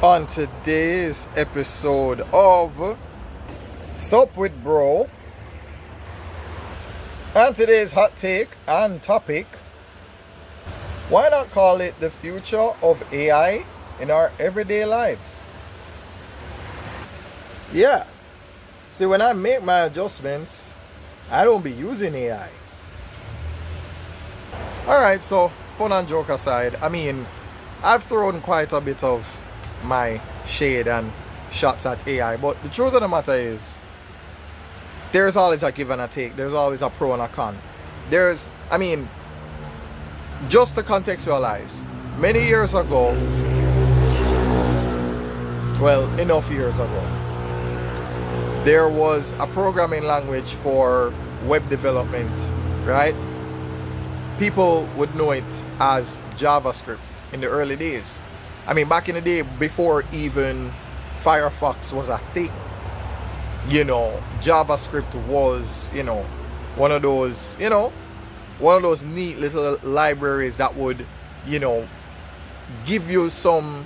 On today's episode of SUP with B.R.O, and today's hot take and topic: why not call it the future of AI in our everyday lives? Yeah, see, when I make my adjustments, I don't be using AI. Alright, so fun and joke aside, I mean, I've thrown quite a bit of my shade and shots at AI, but the truth of the matter is there's always a give and a take. There's always a pro and a con. Just to contextualize, many years ago, well, enough years ago, there was a programming language for web development, right? People would know it as JavaScript in the early days. I mean, back in the day, before even Firefox was a thing, JavaScript was, one of those neat little libraries that would, give you some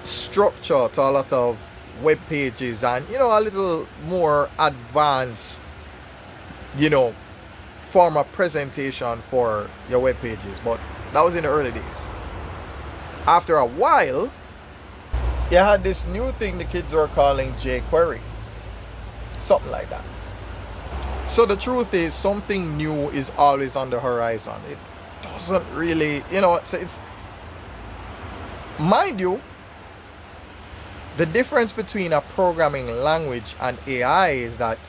structure to a lot of web pages and, a little more advanced, form of presentation for your web pages. But that was in the early days. After a while, you had this new thing the kids were calling jQuery. Something like that. So the truth is, something new is always on the horizon. It doesn't really, it's mind you, the difference between a programming language and AI is that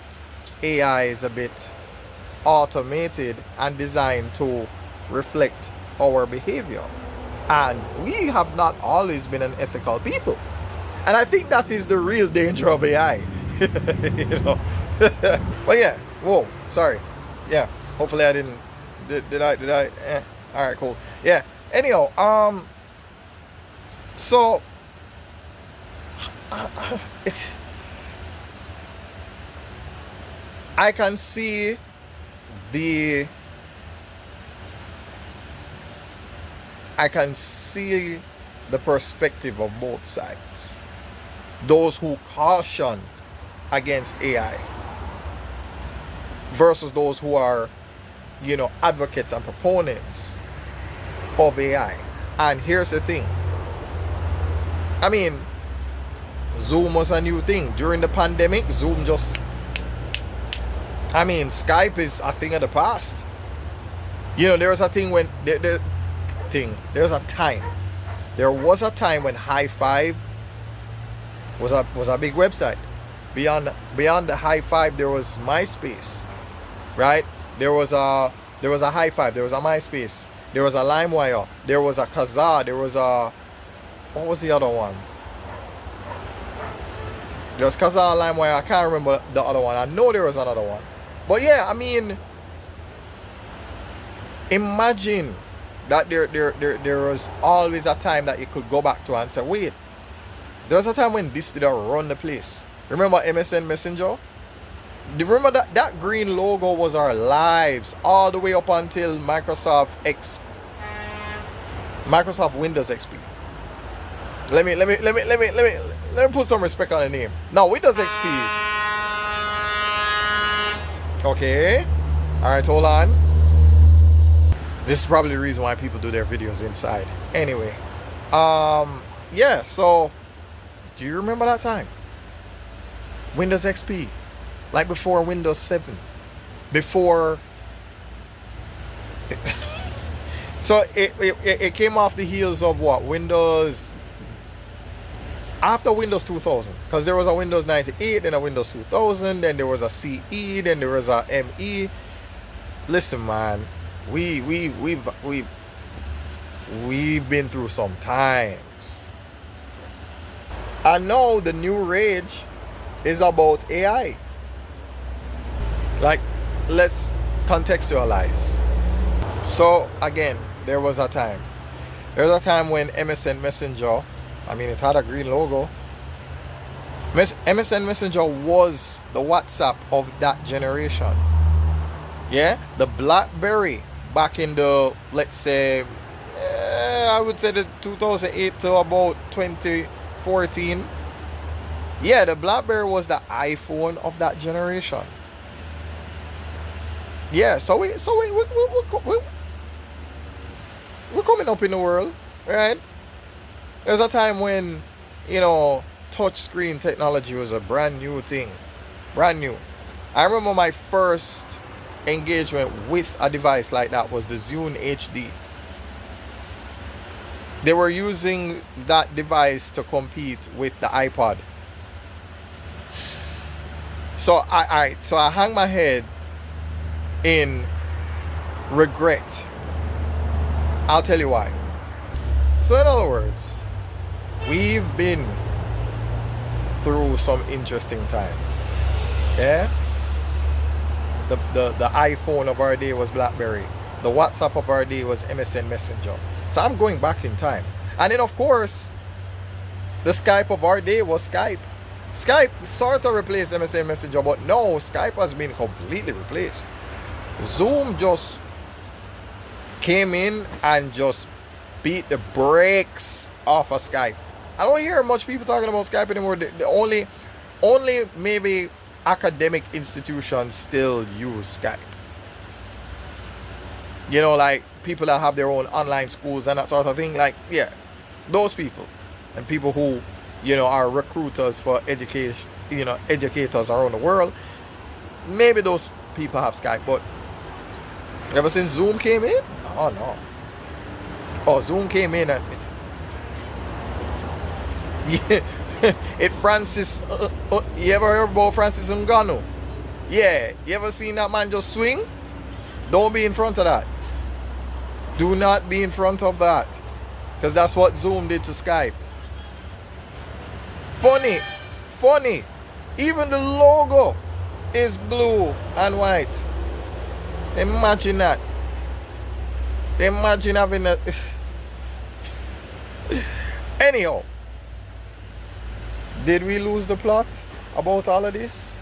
AI is a bit automated and designed to reflect our behavior. And we have not always been an ethical people. And I think that is the real danger of AI. But yeah, whoa, sorry. Yeah, hopefully I didn't. Did I? Alright, cool. Yeah, anyhow, so I can see the perspective of both sides. Those who caution against AI versus those who are, advocates and proponents of AI. And here's the thing. I mean, Zoom was a new thing. During the pandemic, Zoom Skype is a thing of the past. There was a thing when there was a time when High Five was a big website. Beyond the High Five, there was MySpace, right? There was a High Five, there was a MySpace, there was a LimeWire, there was a Kazaa, there was a, what was the other one? There was Kazaa, LimeWire, I can't remember the other one. I know there was another one. But yeah, I mean, imagine that there was always a time that you could go back to and say, wait, there was a time when this did run the place. Remember MSN Messenger? Remember that green logo was our lives all the way up until Microsoft Windows XP. Let me put some respect on the name. Now Windows XP. Okay. Alright, hold on. This is probably the reason why people do their videos inside. Anyway, yeah, so do you remember that time? Windows XP, like before Windows 7, before so it came off the heels of what? After Windows 2000, because there was a Windows 98, then a Windows 2000, then there was a CE, then there was a M.A.T.E. Listen, man, we've been through some times, and now the new rage is about AI. Like, let's contextualize. So again, there was a time when MSN Messenger, it had a green logo. MSN Messenger was the WhatsApp of that generation. Yeah, the BlackBerry back in the, let's say, I would say the 2008 to about 14. Yeah, the BlackBerry was the iPhone of that generation. Yeah, so we're coming up in the world, right? There's a time when, you know, touch screen technology was a brand new thing. Brand new. I remember my first engagement with a device like that was the Zune HD. They were using that device to compete with the iPod. So I hang my head in regret. I'll tell you why. So in other words, we've been through some interesting times. Yeah? The iPhone of our day was BlackBerry. The WhatsApp of our day was MSN Messenger. So I'm going back in time. And then of course, the Skype of our day was Skype. Skype sort of replaced MSN Messenger, but no, Skype has been completely replaced. Zoom just came in and just beat the brakes off of Skype. I don't hear much people talking about Skype anymore. The only maybe academic institutions still use Skype. You know, like people that have their own online schools and that sort of thing. Like, yeah, those people. And people who, you know, are recruiters for education, you know, educators around the world. Maybe those people have Skype, but ever since Zoom came in, oh no. Oh, Zoom came in and yeah, Francis. You ever heard about Francis Ngannou? Yeah, you ever seen that man just swing? Don't be in front of that. Do not be in front of that, because that's what Zoom did to Skype. Funny. Even the logo is blue and white. Imagine that. Imagine having a. Anyhow, did we lose the plot about all of this?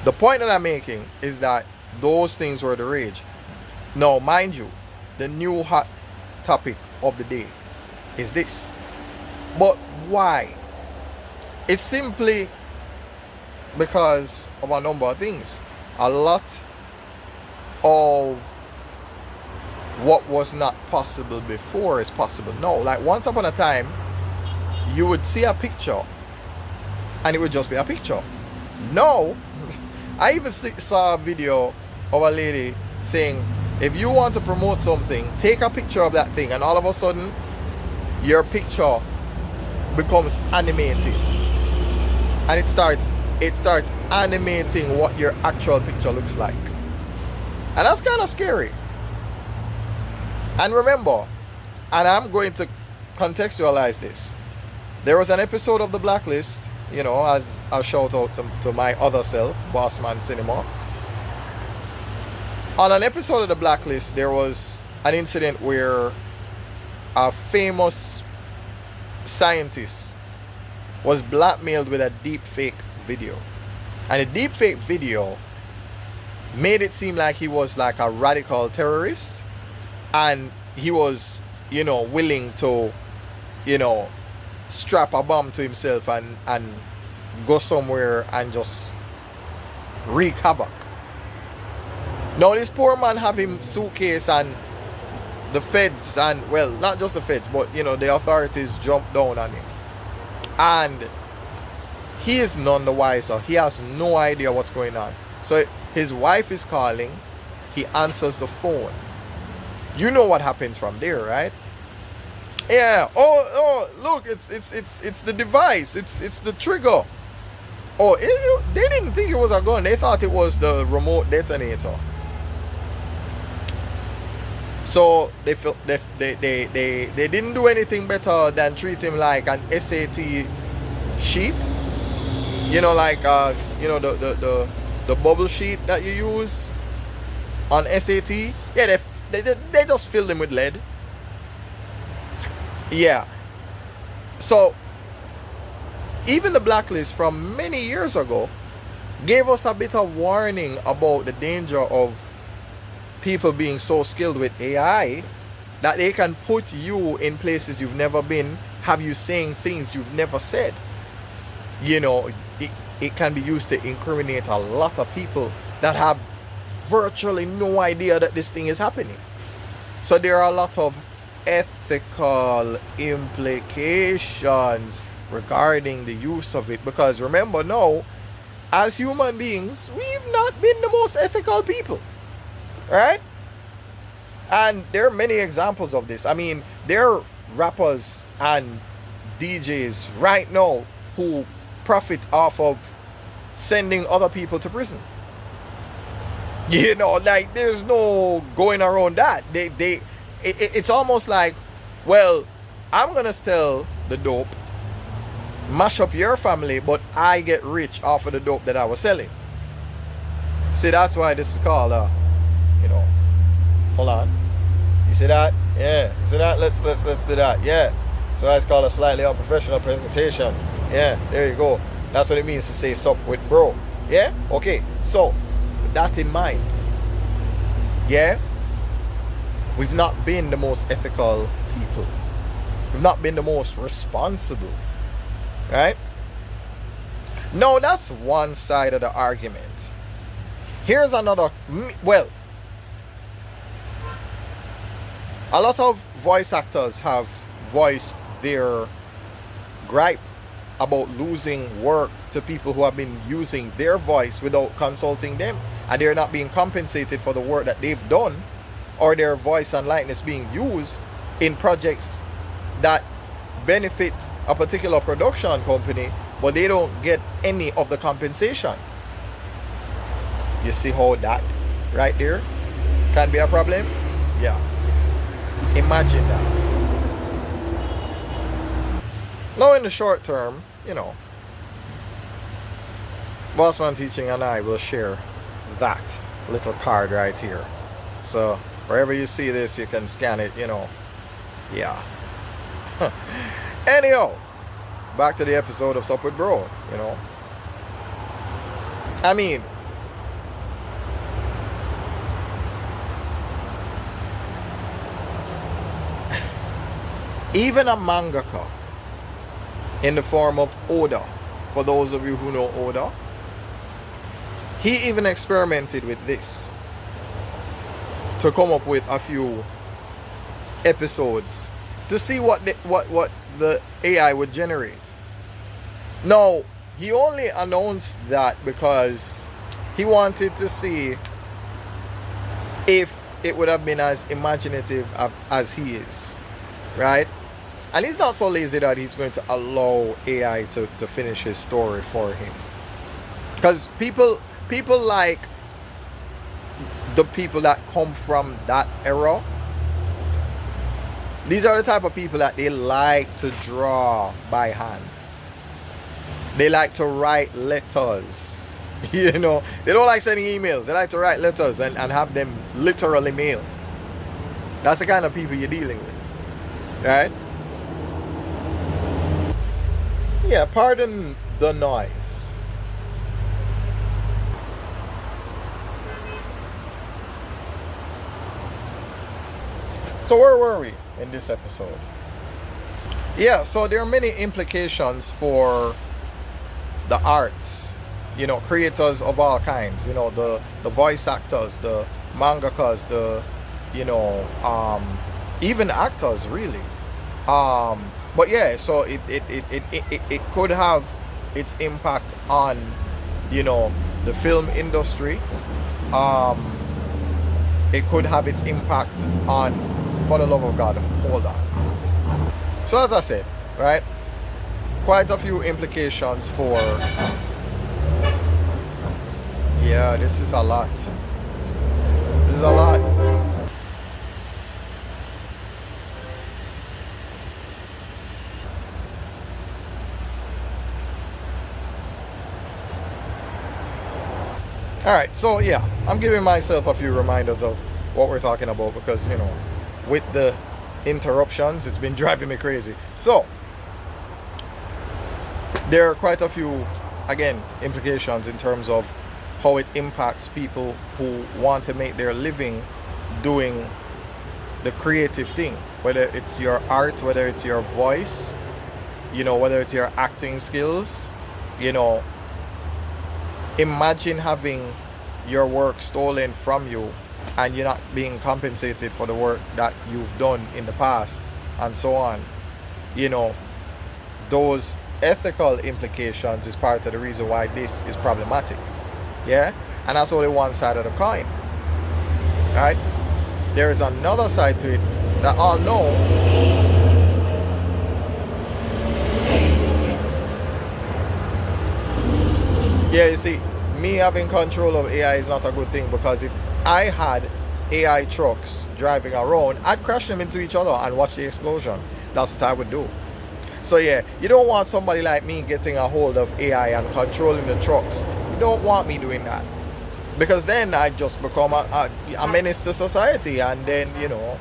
The point that I'm making is that those things were the rage. Now, mind you, the new hot topic of the day is this. But why? It's simply because of a number of things. A lot of what was not possible before is possible now. Like once upon a time, you would see a picture and it would just be a picture. Now, I even saw a video of a lady saying, if you want to promote something, take a picture of that thing, and all of a sudden your picture becomes animated, and it starts animating what your actual picture looks like. And that's kind of scary. And remember, and I'm going to contextualize this, there was an episode of The Blacklist, you know, as a shout out to my other self, Bossman Cinema. On an episode of The Blacklist, there was an incident where a famous scientist was blackmailed with a deep fake video. And the deep fake video made it seem like he was like a radical terrorist, and he was, you know, willing to, you know, strap a bomb to himself and go somewhere and just wreak havoc. Now this poor man have him suitcase, and the feds, and well, not just the feds, but you know, the authorities jumped down on him, and he is none the wiser. He has no idea what's going on. So his wife is calling, he answers the phone. You know what happens from there, right? Yeah. Oh, look, it's the device. It's the trigger. Oh, they didn't think it was a gun. They thought it was the remote detonator. So they didn't do anything better than treat him like an SAT sheet. You know, like you know, the bubble sheet that you use on SAT. Yeah, they just filled him with lead. Yeah. So even The Blacklist from many years ago gave us a bit of warning about the danger of people being so skilled with AI that they can put you in places you've never been, have you saying things you've never said. You know, it can be used to incriminate a lot of people that have virtually no idea that this thing is happening. So there are a lot of ethical implications regarding the use of it, because remember now, as human beings, we've not been the most ethical people, right? And there are many examples of this. I mean, there are rappers and DJs right now who profit off of sending other people to prison. You know, like, there's no going around that. It's almost like, well, I'm gonna sell the dope, mash up your family, but I get rich off of the dope that I was selling. See, that's why this is called you know, hold on, you see that? Yeah, you see that? Let's do that. Yeah, so that's called a slightly unprofessional presentation. Yeah, there you go. That's what it means to say sup with bro. Yeah, okay, so with that in mind, yeah, we've not been the most ethical people. We've not been the most responsible, right? No, that's one side of the argument. Here's another. Well, a lot of voice actors have voiced their gripe about losing work to people who have been using their voice without consulting them, and they're not being compensated for the work that they've done, or their voice and likeness being used in projects that benefit a particular production company, but they don't get any of the compensation. You see how that right there can be a problem? Yeah, imagine that. Now in the short term, you know, Bossman Teaching and I will share that little card right here. So wherever you see this, you can scan it, you know. Yeah. Anyhow, back to the episode of Sup with Bro, you know. I mean, even a mangaka in the form of Oda, for those of you who know Oda, he even experimented with this to come up with a few episodes to see what the AI would generate. Now, he only announced that because he wanted to see if it would have been as imaginative as he is, right? And he's not so lazy that he's going to allow AI to finish his story for him. Because people like the people that come from that era. These are the type of people that they like to draw by hand. They like to write letters. You know, they don't like sending emails. They like to write letters and have them literally mailed. That's the kind of people you're dealing with, right? Yeah, pardon the noise. So where were we in this episode? Yeah, so there are many implications for the arts, you know, creators of all kinds, you know, the voice actors, the mangakas, the, you know, even actors really. But yeah, so it could have its impact on, you know, the film industry. It could have its impact on, for the love of God, hold on. So as I said, right, quite a few implications for, yeah, this is a lot. This is a lot. Alright, so yeah, I'm giving myself a few reminders of what we're talking about because, you know, with the interruptions, it's been driving me crazy. So, there are quite a few, again, implications in terms of how it impacts people who want to make their living doing the creative thing. Whether it's your art, whether it's your voice, you know, whether it's your acting skills, you know, imagine having your work stolen from you and you're not being compensated for the work that you've done in the past and so on. You know, those ethical implications is part of the reason why this is problematic. Yeah, and that's only one side of the coin. Right? There is another side to it that all know. Yeah, you see, me having control of AI is not a good thing, because if I had AI trucks driving around, I'd crash them into each other and watch the explosion. That's what I would do. So yeah, you don't want somebody like me getting a hold of AI and controlling the trucks. You don't want me doing that, because then I just become a menace to society, and then, you know,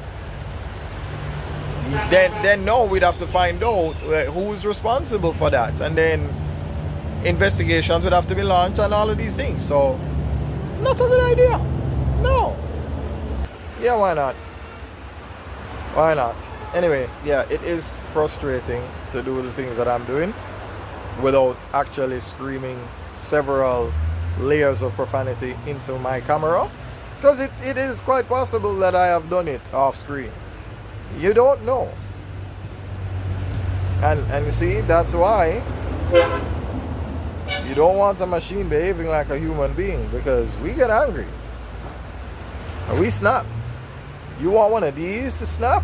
then no, we'd have to find out who's responsible for that, and then investigations would have to be launched and all of these things. So not a good idea. No. Yeah, why not? Why not? Anyway, yeah, it is frustrating to do the things that I'm doing without actually screaming several layers of profanity into my camera, because it is quite possible that I have done it off screen. You don't know. And you see, that's why you don't want a machine behaving like a human being, because we get angry and we snap. You want one of these to snap?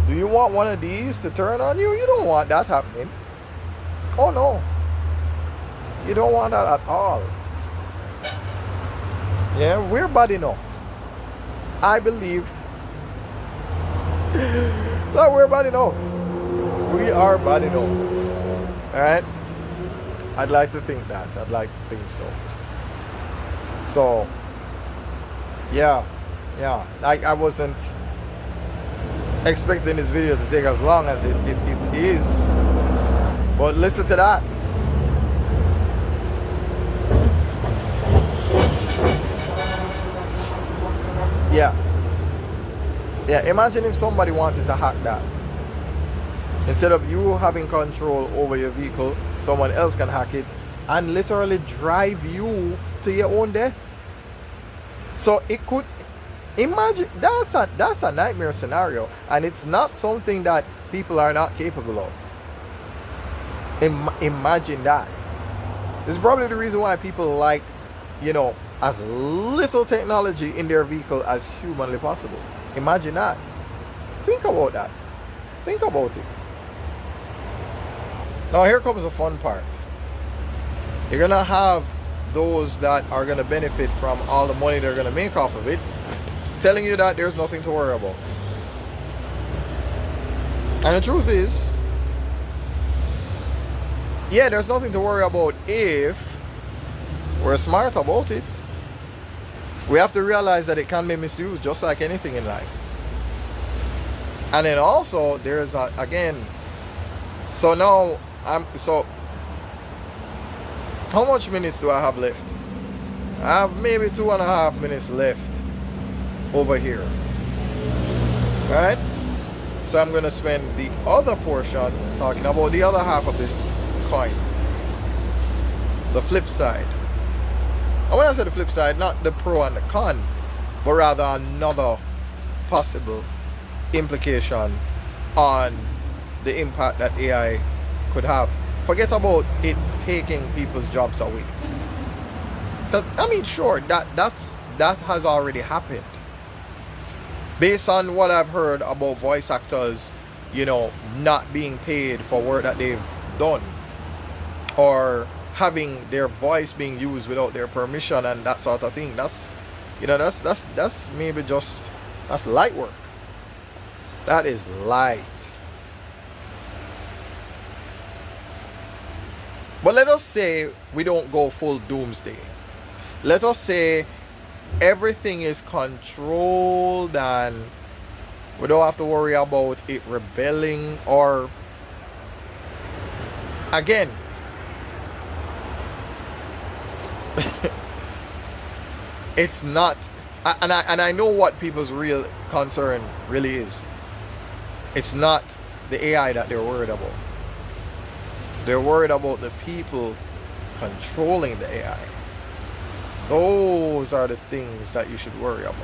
Do you want one of these to turn on you? You don't want that happening. Oh no. You don't want that at all. Yeah, we're bad enough. I believe that we're bad enough. We are bad enough. Alright? I'd like to think that. I'd like to think so. So, yeah. I wasn't expecting this video to take as long as it is. But listen to that. Yeah, imagine if somebody wanted to hack that. Instead of you having control over your vehicle, someone else can hack it and literally drive you to your own death. So it could, imagine, that's a nightmare scenario, and it's not something that people are not capable of. Imagine that. This is probably the reason why people like, you know, as little technology in their vehicle as humanly possible. Imagine that. Think about that. Think about it. Now here comes the fun part. You're gonna have those that are gonna benefit from all the money they're gonna make off of it, telling you that there's nothing to worry about. And the truth is, yeah, there's nothing to worry about if we're smart about it. We have to realize that it can be misused just like anything in life. And then also there's again, so now so how much minutes do I have left? I have maybe 2.5 minutes left over here. Right? So I'm gonna spend the other portion talking about the other half of this coin. The flip side. And when I say the flip side, not the pro and the con, but rather another possible implication on the impact that AI could have. Forget about it taking people's jobs away. I mean, sure, that has already happened. Based on what I've heard about voice actors, you know, not being paid for work that they've done, or having their voice being used without their permission and that sort of thing. That's, you know, that's maybe just, that's light work. That is light. But let us say we don't go full doomsday. Let us say everything is controlled and we don't have to worry about it rebelling, or again, it's not, and I know what people's real concern really is. It's not the AI that they're worried about. They're worried about the people controlling the AI. Those are the things that you should worry about.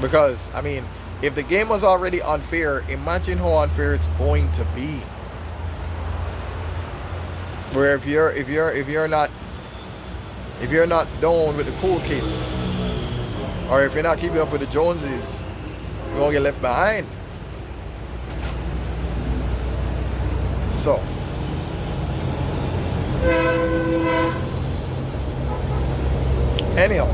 Because, I mean, if the game was already unfair, imagine how unfair it's going to be. Where if you're not down with the cool kids, or if you're not keeping up with the Joneses, you're gonna get left behind. So anyhow,